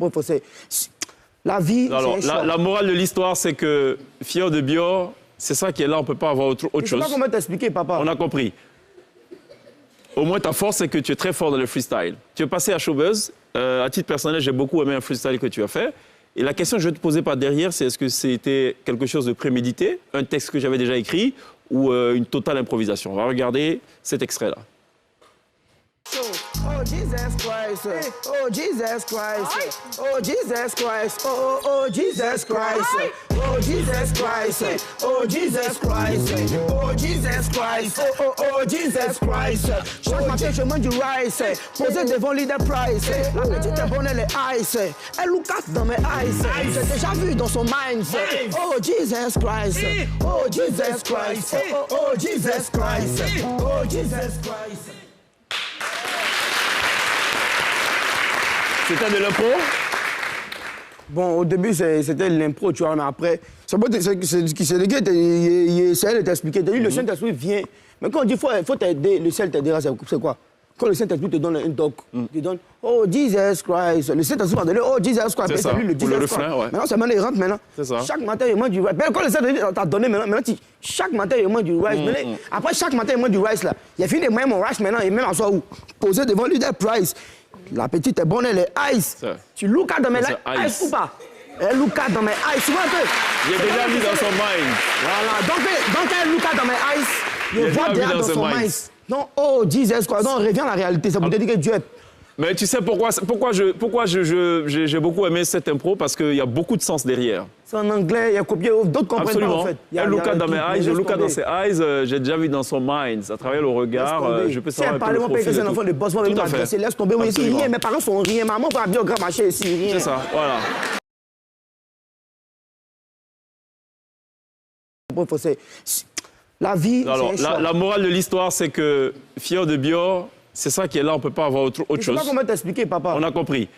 Bon, la vie, alors, la morale de l'histoire, c'est que Fior de Bior, c'est ça qui est là, on ne peut pas avoir autre chose. Je ne sais pas comment t'expliquer, papa. On a compris. Au moins, ta force, c'est que tu es très fort dans le freestyle. Tu es passé à Showbuzz. À titre personnel, j'ai beaucoup aimé un freestyle que tu as fait. Et la question que je vais te poser par derrière, c'est est-ce que c'était quelque chose de prémédité, un texte que j'avais déjà écrit, ou une totale improvisation? On va regarder cet extrait-là. Oh Jesus Christ, oh Jesus Christ, oh Jesus Christ, oh Jesus Christ, oh Jesus Christ, oh Jesus Christ, oh Jesus Christ, oh Jesus Christ. Chaque matin je mange du rice, posé devant l'idée price. La petite est bonne, elle est ice, elle look at dans mes eyes. J'ai déjà vu dans son mind. Oh Jesus Christ, oh Jesus Christ, oh Jesus Christ, oh Jesus Christ. C'était de l'impro? Bon, au début, c'était l'impro, tu vois, mais après, c'est le gars, il essaie de t'expliquer. Le Saint-Esprit vient. Mais quand on dit qu'il faut t'aider, le ciel t'aidera, c'est quoi? Quand le Saint-Esprit te donne un doc, il te donne Oh Jesus Christ. Le Saint-Esprit va donner Oh Jesus Christ. C'est ça, le pour le refrain, ouais. Maintenant, maintenant, il rentre maintenant. C'est ça. Chaque matin, il mange du rice. Quand le Saint-Esprit t'a donné maintenant, chaque matin, il mange du rice. Après, chaque matin, il mange du rice là. Il a fini de manger mon rice maintenant, il met en soi où? Posé devant lui des price. La petite est bonne, elle est ice. Ça. Tu look at dans mes ice ou pas? Elle look at dans mes ice, tu vois un peu? Il est déjà mis dans son mind. Voilà, donc elle look at dans mes ice, il voit déjà dans son mind. Non, oh Jesus, quoi. Non, on revient à la réalité, c'est pour te dire que Dieu est... Mais tu sais pourquoi j'ai beaucoup aimé cette impro? Parce qu'il y a beaucoup de sens derrière. C'est en anglais, il y a copié, d'autres comprennent pas en fait. Elle look at dans mes eyes, je look at dans ses eyes, j'ai déjà vu dans son mind, à travers le regard, je peux savoir un peu le profil. Si un enfant de boss, moi, je vais m'adresser, laisse tomber, moi ici, rien, mes parents sont rien, maman va bien au grand marché ici, rien. C'est ça, voilà. La vie, alors, la morale de l'histoire, c'est que Fior de Bior, c'est ça qui est là, on ne peut pas avoir autre chose. Je ne sais pas comment t'expliquer, papa. On a compris.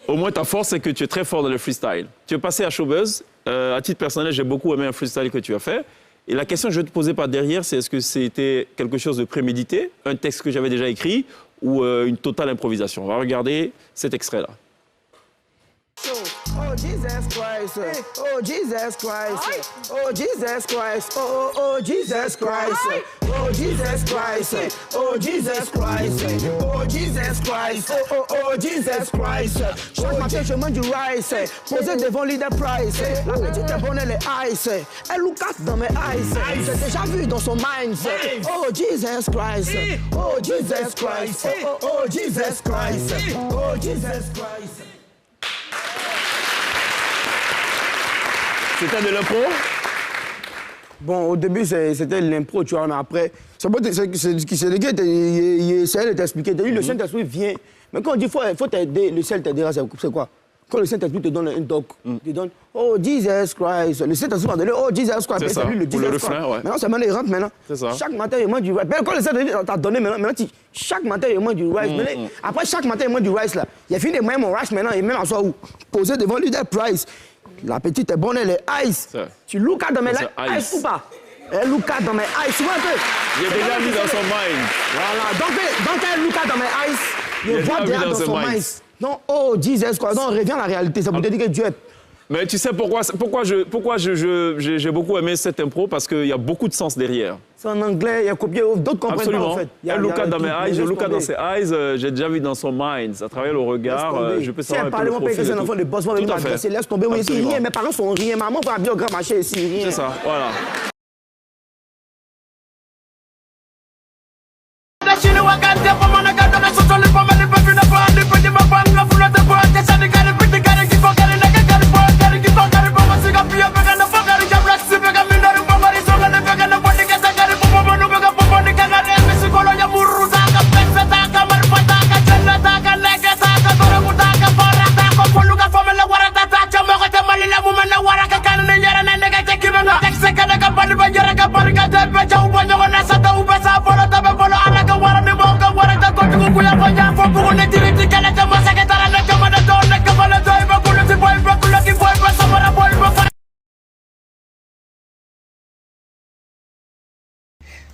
Au moins, ta force, c'est que tu es très fort dans le freestyle. Tu es passé à Showbuzz. À titre personnel, j'ai beaucoup aimé un freestyle que tu as fait. Et la question que je vais te poser par derrière, c'est est-ce que c'était quelque chose de prémédité, un texte que j'avais déjà écrit, ou une totale improvisation? On va regarder cet extrait-là. Oh Jesus Christ, oh Jesus Christ, oh Jesus Christ, oh Jesus Christ, oh Jesus Christ, oh Jesus Christ, oh Jesus Christ, oh Jesus Christ. Chaque matin je mange du rice, posé devant l'idée price. La petite est bonne, elle est ice, elle look at dans mes eyes. J'ai déjà vu dans son mind. Oh Jesus Christ, oh Jesus Christ, oh Jesus Christ, oh Jesus Christ. C'était de l'impro? Bon, au début, c'était l'impro, tu vois, mais après, c'est le gars, il essaie de t'expliquer. Le Saint-Esprit vient. Mais quand on dit qu'il faut t'aider, le ciel t'aidera, c'est quoi? Quand le Saint-Esprit te donne un doc, il te donne Oh Jesus Christ. Le Saint-Esprit va donner Oh Jesus Christ. C'est ça, pour le refrain, ouais. Maintenant, c'est maintenant, il rentre maintenant. C'est ça. Chaque matin, il mange du rice. Quand le Saint-Esprit t'a donné maintenant, chaque matin, il mange du rice. Après, chaque matin, il mange du rice là. Il a fini de manger mon rice maintenant, il met en soi où? Posé devant lui des price. La petite est bonne, elle est ice. Ça. Tu look at dans mes ice ou pas? Elle look at dans mes eyes, tu vois un peu? Il est déjà mis dans son mind. Voilà, donc elle look at dans mes eyes, il voit déjà dans son mind. Non, oh Jesus, quoi. Non, on revient à la réalité, c'est pour te dire que Dieu est... Mais tu sais pourquoi j'ai beaucoup aimé cette impro? Parce qu'il y a beaucoup de sens derrière. C'est en anglais, il y a copié, d'autres comprennent pas en fait. Elle look at dans mes eyes, je look at dans ses eyes, j'ai déjà vu dans son mind, à travers le regard, je peux savoir un peu le profil. Si un enfant de boss, moi, je vais m'adresser, laisse tomber, moi ici, rien, mes parents sont rien, maman va bien au grand marché ici, rien. C'est ça, voilà.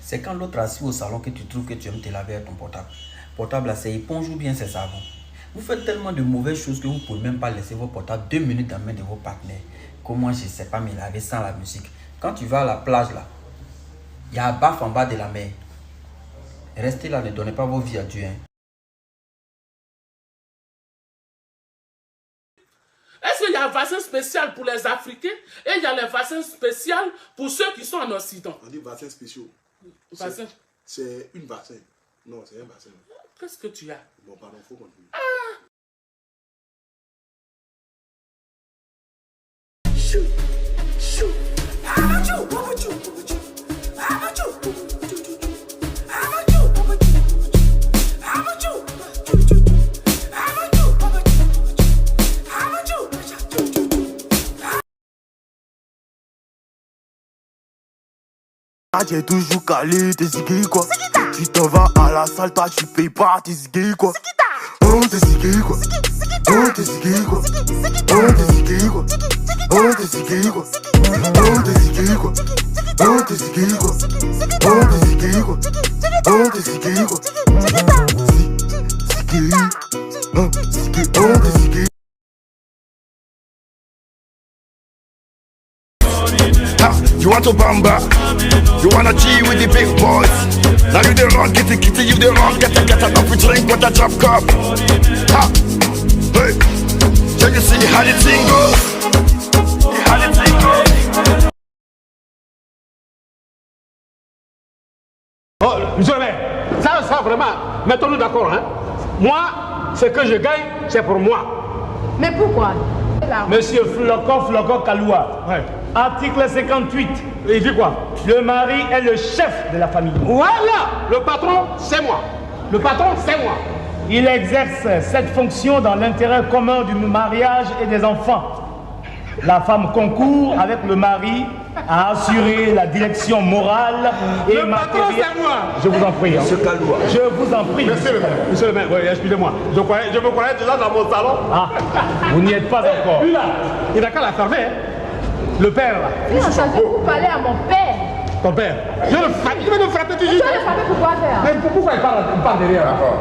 C'est quand l'autre assis au salon que tu trouves que tu aimes te laver ton portable. Portable là, c'est éponge ou bien c'est savon. Vous faites tellement de mauvaises choses que vous ne pouvez même pas laisser vos portables 2 minutes dans la main de vos partenaires. Comment je ne sais pas me laver sans la musique. Quand tu vas à la plage là, il y a un baf en bas de la mer. Restez là, ne donnez pas vos vies à Dieu. Hein. Est-ce qu'il y a un vaccin spécial pour les Africains et il y a les vaccins spéciaux pour ceux qui sont en Occident? On dit vaccin spéciaux. Vaccin. C'est une vaccin. Non, c'est un vaccin. Qu'est-ce que tu as? Bon, pardon, il faut continuer. Ah, j'ai toujours calé tes ziggy quoi. Tu t'en vas à la salle, toi tu payes pas tes ziggy quoi. Oh tes ziggy quoi. Oh tes ziggy quoi. Oh tes ziggy quoi. Oh tes ziggy quoi. Oh tes ziggy quoi. Oh tes ziggy quoi. Oh tes ziggy quoi. Oh tes ziggy quoi. Ziggy. Oh ziggy. Oh tes ziggy. You want to bamba? You wanna G with the big boys? Now you the wrong, kitty kitty, you the wrong, get a coffee drink with a drop cup. Ha! Hey! So you see how the thing goes? How the thing goes? Oh, monsieur le maire, ça vraiment, mettons-nous d'accord, hein. Moi, ce que je gagne, c'est pour moi. Mais pourquoi? Monsieur Flocon Kaloua, ouais. Article 58, il dit quoi? Le mari est le chef de la famille. Voilà! Le patron, c'est moi. Le patron, c'est moi. Il exerce cette fonction dans l'intérêt commun du mariage et des enfants. La femme concourt avec le mari à assurer la direction morale et matérielle. Le patron, c'est moi. Je vous en prie. Monsieur Kaloua. Je vous en prie. Monsieur le maire, oui, excusez-moi. Je me croyais déjà dans mon salon. Ah, vous n'y êtes pas encore. Lui là, il n'a qu'à la fermer. Hein. Le père là. Vous parlez à mon père. Ton père. Je vais le frapper toujours. Tu vas le frapper pour quoi faire? Mais pourquoi il parle derrière? D'accord.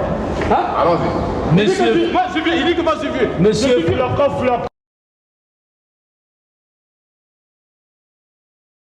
Hein? Allons-y. Monsieur. Moi, je suis vieux. Il dit que moi, je suis vieux. Monsieur Flocon.